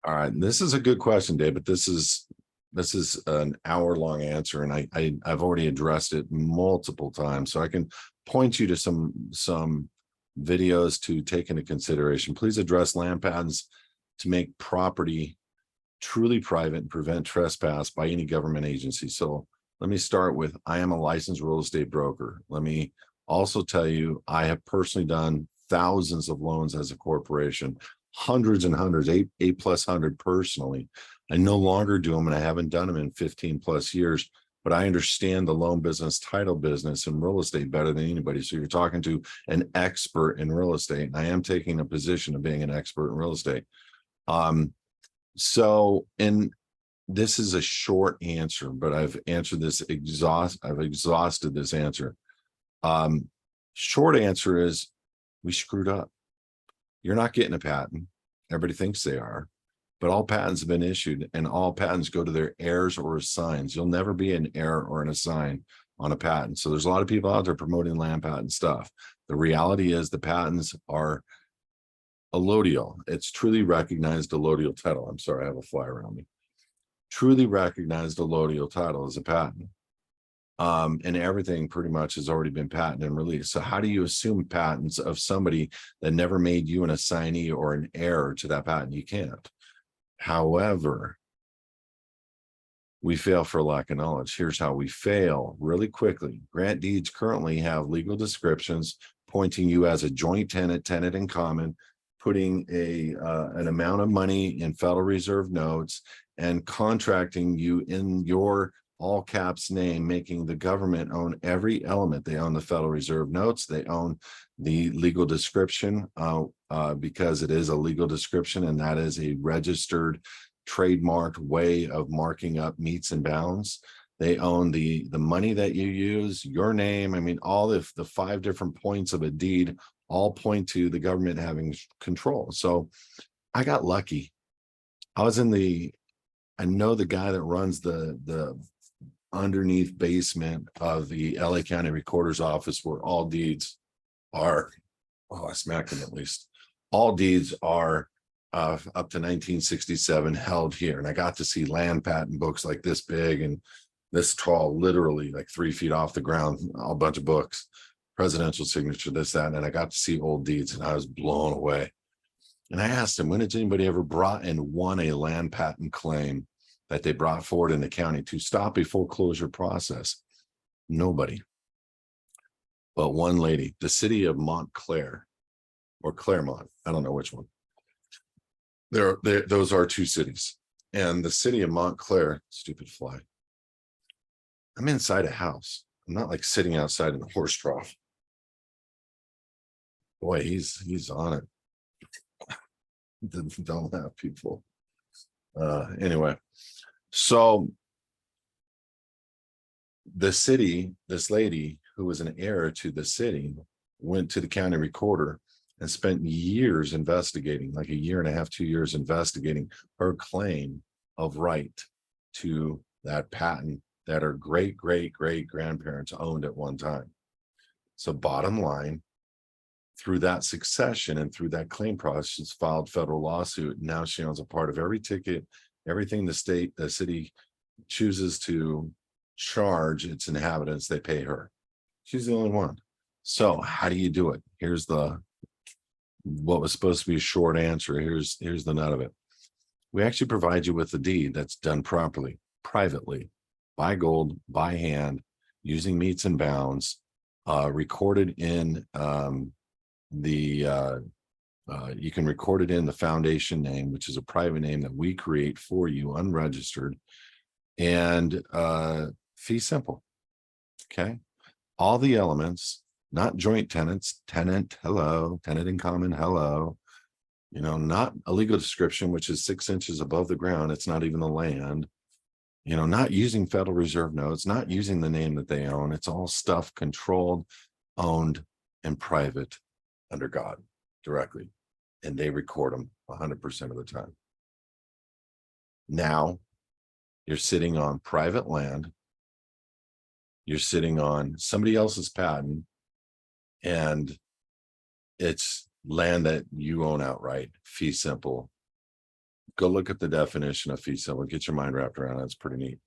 All right, this is a good question, Dave, but this is an hour-long answer, and I've already addressed it multiple times, so I can point you to some videos to take into consideration. Please address land patents to make property truly private and prevent trespass by any government agency. So let me start with, I am a licensed real estate broker. Let me also tell you, I have personally done thousands of loans as a corporation, hundreds and hundreds, eight plus hundred personally. I no longer do them, and I haven't done them in 15 plus years, but I understand the loan business, title business, and real estate better than anybody. So you're talking to an expert in real estate, and I am taking a position of being an expert in real estate. And this is a short answer, but I've answered this I've exhausted this answer. Short answer is, we screwed up. You're not getting a patent. Everybody thinks they are, but all patents have been issued, and all patents go to their heirs or assigns. You'll never be an heir or an assign on a patent. So there's a lot of people out there promoting land patent stuff. The reality is the patents are allodial. It's truly recognized allodial title. I'm sorry, I have a fly around me. Truly recognized allodial title is a patent. And everything pretty much has already been patented and released. So how do you assume patents of somebody that never made you an assignee or an heir to that patent? You can't. However, we fail for lack of knowledge. Here's how we fail really quickly. Grant deeds currently have legal descriptions pointing you as a joint tenant, tenant in common, putting an amount of money in Federal Reserve notes, and contracting you in your all caps name, making the government own every element. They own the Federal Reserve notes. They own the legal description because it is a legal description, and that is a registered, trademarked way of marking up meets and bounds. They own the money that you use, your name. I mean, all the 5 different points of a deed all point to the government having control. So I got lucky. I know the guy that runs the underneath basement of the LA County Recorder's Office, where all deeds are, I smacked him at least. All deeds are up to 1967 held here. And I got to see land patent books like this big and this tall, literally like 3 feet off the ground, a bunch of books, presidential signature, this, that. And I got to see old deeds, and I was blown away. And I asked him, when has anybody ever brought and won a land patent claim that they brought forward in the county to stop a foreclosure process? Nobody. But one lady, the city of Montclair or Claremont, I don't know which one. Those are 2 cities. And the city of Montclair, stupid fly. I'm inside a house. I'm not like sitting outside in the horse trough. Boy, he's on it. Don't have people. Anyway, so the city, this lady who was an heir to the city, went to the county recorder and spent years investigating, like 1.5 years, 2 years investigating her claim of right to that patent that her great grandparents owned at one time. So bottom line, through that succession and through that claim process, she's filed federal lawsuit. Now she owns a part of every ticket, everything the city chooses to charge its inhabitants, they pay her. She's the only one. So how do you do it? Here's what was supposed to be a short answer. Here's the nut of it. We actually provide you with a deed that's done properly, privately, by gold, by hand, using meets and bounds, recorded in you can record it in the foundation name, which is a private name that we create for you, unregistered, and fee simple. Okay, all the elements, not joint tenants, tenant, hello, tenant in common, hello, not a legal description, which is 6 inches above the ground. It's not even the land, not using Federal Reserve notes, not using the name that they own. It's all stuff controlled, owned, and private under God directly. And they record them 100% of the time. Now you're sitting on private land. You're sitting on somebody else's patent, and it's land that you own outright, fee simple, go look at the definition of fee simple, get your mind wrapped around it. It's pretty neat.